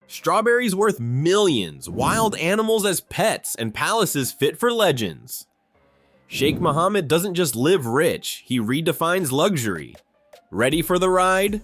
Strawberries worth millions, wild animals as pets, and palaces fit for legends. Sheikh Mohammed doesn't just live rich, he redefines luxury. Ready for the ride?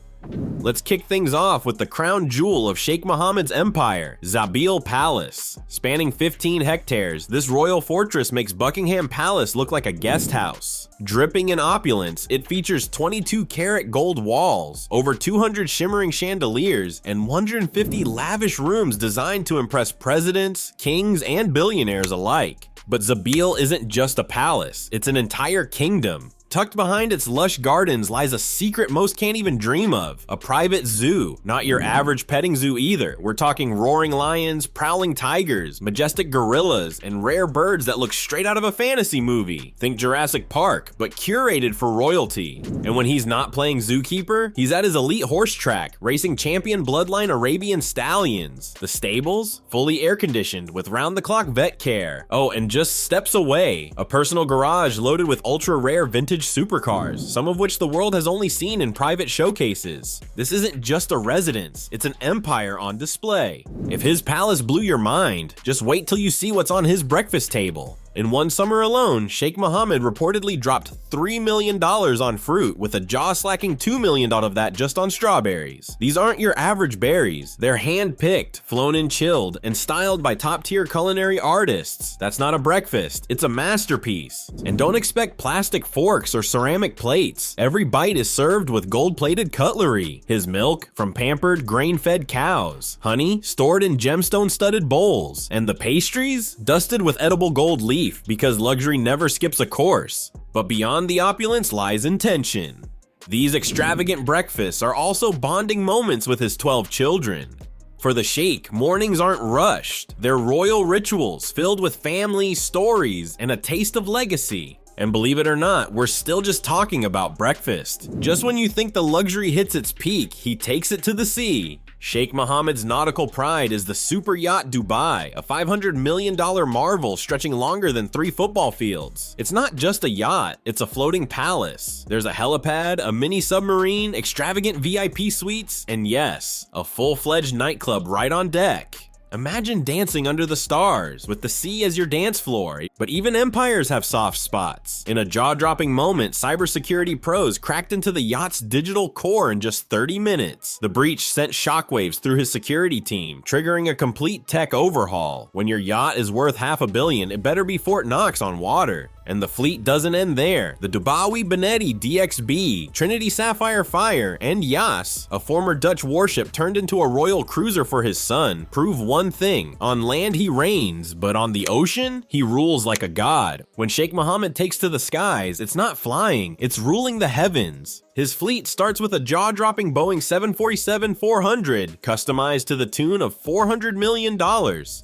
Let's kick things off with the crown jewel of Sheikh Mohammed's empire, Zabil Palace. Spanning 15 hectares, this royal fortress makes Buckingham Palace look like a guest house. Dripping in opulence, it features 22-karat gold walls, over 200 shimmering chandeliers, and 150 lavish rooms designed to impress presidents, kings, and billionaires alike. But Zabil isn't just a palace, it's an entire kingdom. Tucked behind its lush gardens lies a secret most can't even dream of, a private zoo. Not your average petting zoo either. We're talking roaring lions, prowling tigers, majestic gorillas, and rare birds that look straight out of a fantasy movie. Think Jurassic Park, but curated for royalty. And when he's not playing zookeeper, he's at his elite horse track, racing champion bloodline Arabian stallions. The stables? Fully air-conditioned with round-the-clock vet care. Oh, and just steps away, a personal garage loaded with ultra-rare vintage supercars, some of which the world has only seen in private showcases. This isn't just a residence, it's an empire on display. If his palace blew your mind, just wait till you see what's on his breakfast table. In one summer alone, Sheikh Mohammed reportedly dropped $3 million on fruit, with a jaw-slacking $2 million of that just on strawberries. These aren't your average berries. They're hand-picked, flown in chilled, and styled by top-tier culinary artists. That's not a breakfast, it's a masterpiece. And don't expect plastic forks or ceramic plates. Every bite is served with gold-plated cutlery. His milk, from pampered, grain-fed cows. Honey, stored in gemstone-studded bowls. And the pastries? Dusted with edible gold leaf, because luxury never skips a course. But beyond the opulence lies intention. These extravagant breakfasts are also bonding moments with his 12 children. For the Sheikh, mornings aren't rushed. They're royal rituals filled with family, stories, and a taste of legacy. And believe it or not, we're still just talking about breakfast. Just when you think the luxury hits its peak, he takes it to the sea. Sheikh Mohammed's nautical pride is the Super Yacht Dubai, a $500 million marvel stretching longer than 3 football fields. It's not just a yacht, it's a floating palace. There's a helipad, a mini submarine, extravagant VIP suites, and yes, a full-fledged nightclub right on deck. Imagine dancing under the stars, with the sea as your dance floor, but even empires have soft spots. In a jaw-dropping moment, cybersecurity pros cracked into the yacht's digital core in just 30 minutes. The breach sent shockwaves through his security team, triggering a complete tech overhaul. When your yacht is worth $500 million, it better be Fort Knox on water. And the fleet doesn't end there. The Dubawi Benetti DXB, Trinity Sapphire Fire, and Yas, a former Dutch warship turned into a royal cruiser for his son, prove one thing: on land he reigns, but on the ocean, he rules like a god. When Sheikh Mohammed takes to the skies, it's not flying, it's ruling the heavens. His fleet starts with a jaw-dropping Boeing 747-400, customized to the tune of $400 million.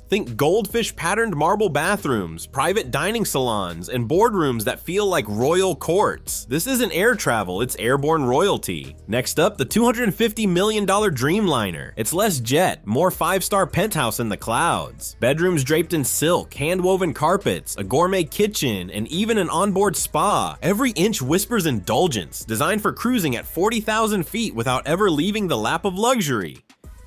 Think goldfish-patterned marble bathrooms, private dining salons, and boardrooms that feel like royal courts. This isn't air travel, it's airborne royalty. Next up, the $250 million Dreamliner. It's less jet, more 5-star penthouse in the clouds. Bedrooms draped in silk, hand-woven carpets, a gourmet kitchen, and even an onboard spa. Every inch whispers indulgence, designed for cruising at 40,000 feet without ever leaving the lap of luxury.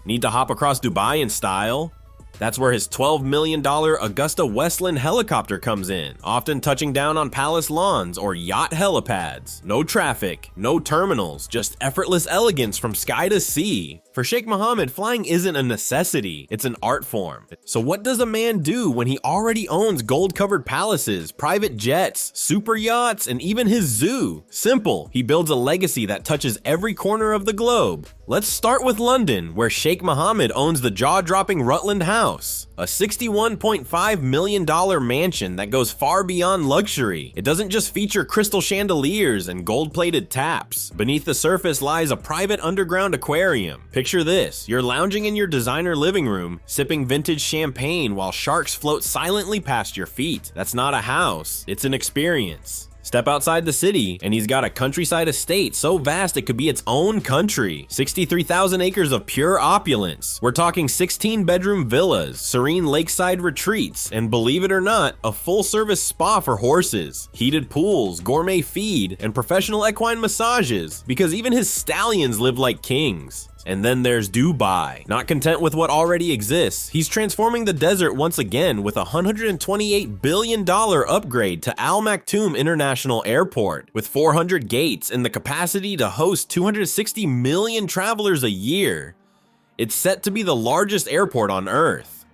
Need to hop across Dubai in style? That's where his $12 million Augusta Westland helicopter comes in, often touching down on palace lawns or yacht helipads. No traffic, no terminals, just effortless elegance from sky to sea. For Sheikh Mohammed, flying isn't a necessity, it's an art form. So what does a man do when he already owns gold-covered palaces, private jets, super yachts, and even his zoo? Simple, he builds a legacy that touches every corner of the globe. Let's start with London, where Sheikh Mohammed owns the jaw-dropping Rutland House, a $61.5 million mansion that goes far beyond luxury. It doesn't just feature crystal chandeliers and gold-plated taps. Beneath the surface lies a private underground aquarium. Picture this, you're lounging in your designer living room, sipping vintage champagne while sharks float silently past your feet. That's not a house, it's an experience. Step outside the city, and he's got a countryside estate so vast it could be its own country. 63,000 acres of pure opulence. We're talking 16-bedroom villas, serene lakeside retreats, and believe it or not, a full-service spa for horses, heated pools, gourmet feed, and professional equine massages, because even his stallions live like kings. And then there's Dubai. Not content with what already exists, he's transforming the desert once again with a $128 billion upgrade to Al Maktoum International Airport, with 400 gates and the capacity to host 260 million travelers a year. It's set to be the largest airport on Earth.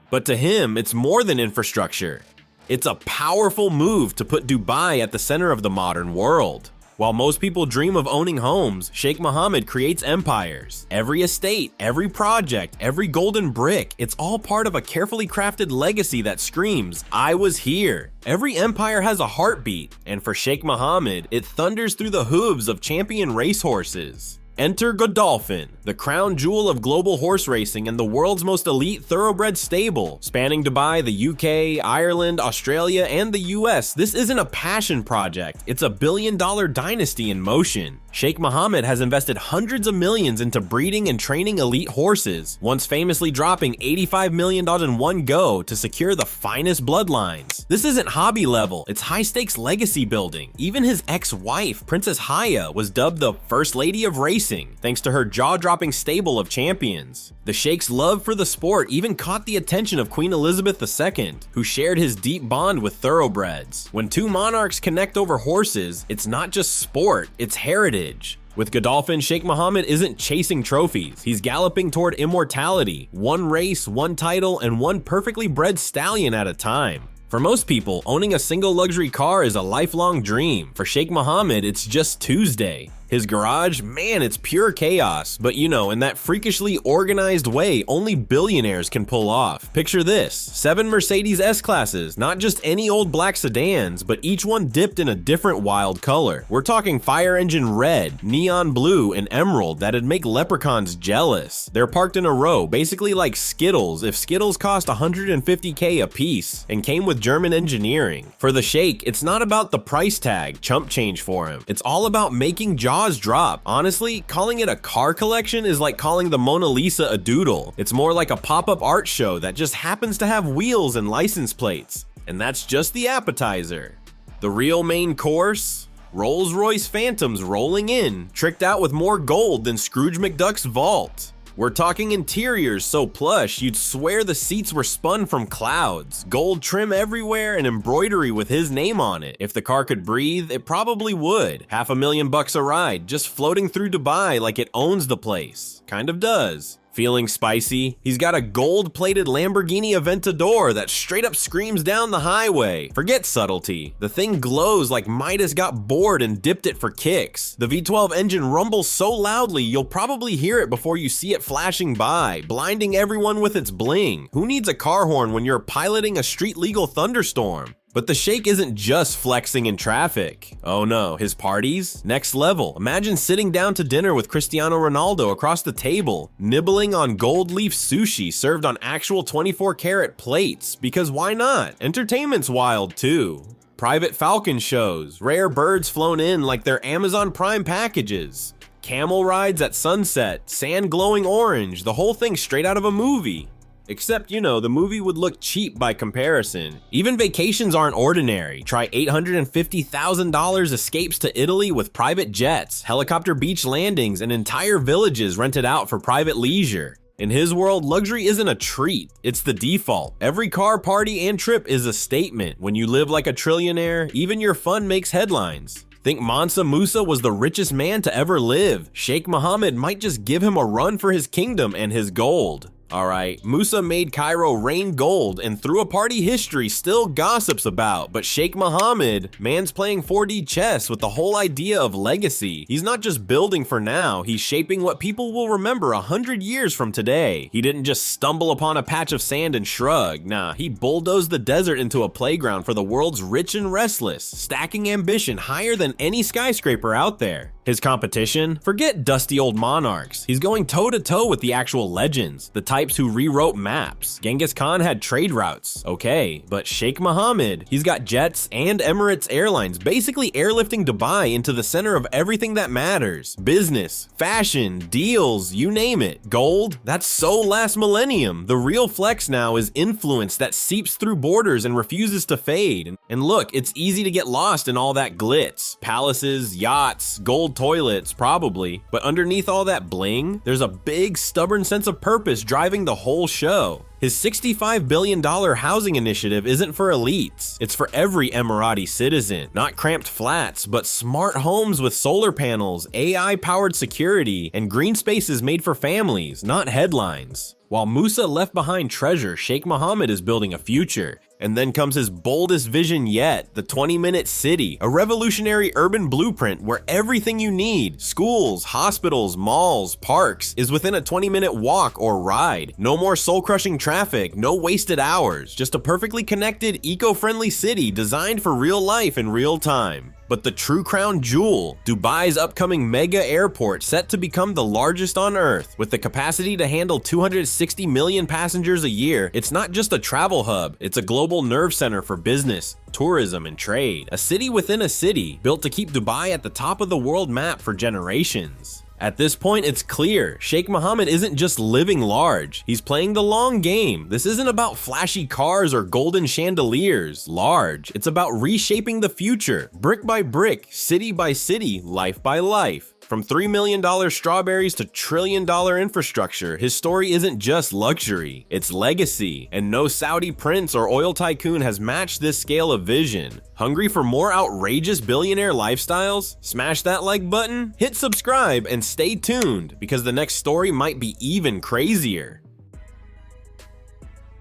But to him, it's more than infrastructure. It's a powerful move to put Dubai at the center of the modern world. While most people dream of owning homes, Sheikh Mohammed creates empires. Every estate, every project, every golden brick, it's all part of a carefully crafted legacy that screams, "I was here." Every empire has a heartbeat, and for Sheikh Mohammed, it thunders through the hooves of champion racehorses. Enter Godolphin, the crown jewel of global horse racing and the world's most elite thoroughbred stable. Spanning Dubai, the UK, Ireland, Australia, and the US, this isn't a passion project, it's a billion-dollar dynasty in motion. Sheikh Mohammed has invested hundreds of millions into breeding and training elite horses, once famously dropping $85 million in one go to secure the finest bloodlines. This isn't hobby level, it's high-stakes legacy building. Even his ex-wife, Princess Haya, was dubbed the First Lady of Racing, thanks to her jaw-dropping stable of champions. The Sheikh's love for the sport even caught the attention of Queen Elizabeth II, who shared his deep bond with thoroughbreds. When two monarchs connect over horses, it's not just sport, it's heritage. With Godolphin, Sheikh Mohammed isn't chasing trophies, he's galloping toward immortality, one race, one title, and one perfectly bred stallion at a time. For most people, owning a single luxury car is a lifelong dream. For Sheikh Mohammed, it's just Tuesday. His garage, man, it's pure chaos, but you know, in that freakishly organized way only billionaires can pull off. Picture this, 7 Mercedes S-Classes, not just any old black sedans, but each one dipped in a different wild color. We're talking fire engine red, neon blue, and emerald that'd make leprechauns jealous. They're parked in a row, basically like Skittles, if Skittles cost $150K a piece, and came with German engineering. For the Sheikh, it's not about the price tag, chump change for him. It's all about making jaws drop. Honestly, calling it a car collection is like calling the Mona Lisa a doodle. It's more like a pop-up art show that just happens to have wheels and license plates. And that's just the appetizer. The real main course? Rolls-Royce Phantoms rolling in, tricked out with more gold than Scrooge McDuck's vault. We're talking interiors so plush, you'd swear the seats were spun from clouds. Gold trim everywhere and embroidery with his name on it. If the car could breathe, it probably would. $500,000 a ride, just floating through Dubai like it owns the place. Kind of does. Feeling spicy? He's got a gold-plated Lamborghini Aventador that straight up screams down the highway. Forget subtlety. The thing glows like Midas got bored and dipped it for kicks. The V12 engine rumbles so loudly you'll probably hear it before you see it flashing by, blinding everyone with its bling. Who needs a car horn when you're piloting a street-legal thunderstorm? But the Sheikh isn't just flexing in traffic. Oh no, his parties? Next level. Imagine sitting down to dinner with Cristiano Ronaldo across the table, nibbling on gold leaf sushi served on actual 24-karat plates, because why not? Entertainment's wild too. Private falcon shows, rare birds flown in like they're Amazon Prime packages. Camel rides at sunset, sand glowing orange, the whole thing straight out of a movie. Except, you know, the movie would look cheap by comparison. Even vacations aren't ordinary. Try $850,000 escapes to Italy with private jets, helicopter beach landings, and entire villages rented out for private leisure. In his world, luxury isn't a treat, it's the default. Every car, party, and trip is a statement. When you live like a trillionaire, even your fun makes headlines. Think Mansa Musa was the richest man to ever live. Sheikh Mohammed might just give him a run for his kingdom and his gold. Alright, Musa made Cairo rain gold and threw a party history still gossips about, but Sheikh Mohammed, man's playing 4D chess with the whole idea of legacy. He's not just building for now, he's shaping what people will remember 100 years from today. He didn't just stumble upon a patch of sand and shrug, nah, he bulldozed the desert into a playground for the world's rich and restless, stacking ambition higher than any skyscraper out there. His competition? Forget dusty old monarchs. He's going toe-to-toe with the actual legends, the types who rewrote maps. Genghis Khan had trade routes, okay, but Sheikh Mohammed, he's got jets and Emirates Airlines basically airlifting Dubai into the center of everything that matters. Business, fashion, deals, you name it. Gold? That's so last millennium. The real flex now is influence that seeps through borders and refuses to fade. And look, it's easy to get lost in all that glitz. Palaces, yachts, gold toilets, probably. But underneath all that bling, there's a big, stubborn sense of purpose driving the whole show. His $65 billion housing initiative isn't for elites. It's for every Emirati citizen. Not cramped flats, but smart homes with solar panels, AI-powered security, and green spaces made for families, not headlines. While Musa left behind treasure, Sheikh Mohammed is building a future. And then comes his boldest vision yet, the 20-minute city, a revolutionary urban blueprint where everything you need, schools, hospitals, malls, parks, is within a 20-minute walk or ride. No more soul-crushing traffic, no wasted hours, just a perfectly connected, eco-friendly city designed for real life in real time. But the true crown jewel, Dubai's upcoming mega airport set to become the largest on Earth. With the capacity to handle 260 million passengers a year, it's not just a travel hub, it's a global nerve center for business, tourism, and trade. A city within a city, built to keep Dubai at the top of the world map for generations. At this point, it's clear, Sheikh Mohammed isn't just living large, he's playing the long game. This isn't about flashy cars or golden chandeliers, large. It's about reshaping the future, brick by brick, city by city, life by life. From $3 million strawberries to trillion-dollar infrastructure, his story isn't just luxury, it's legacy. And no Saudi prince or oil tycoon has matched this scale of vision. Hungry for more outrageous billionaire lifestyles? Smash that like button, hit subscribe, and stay tuned, because the next story might be even crazier.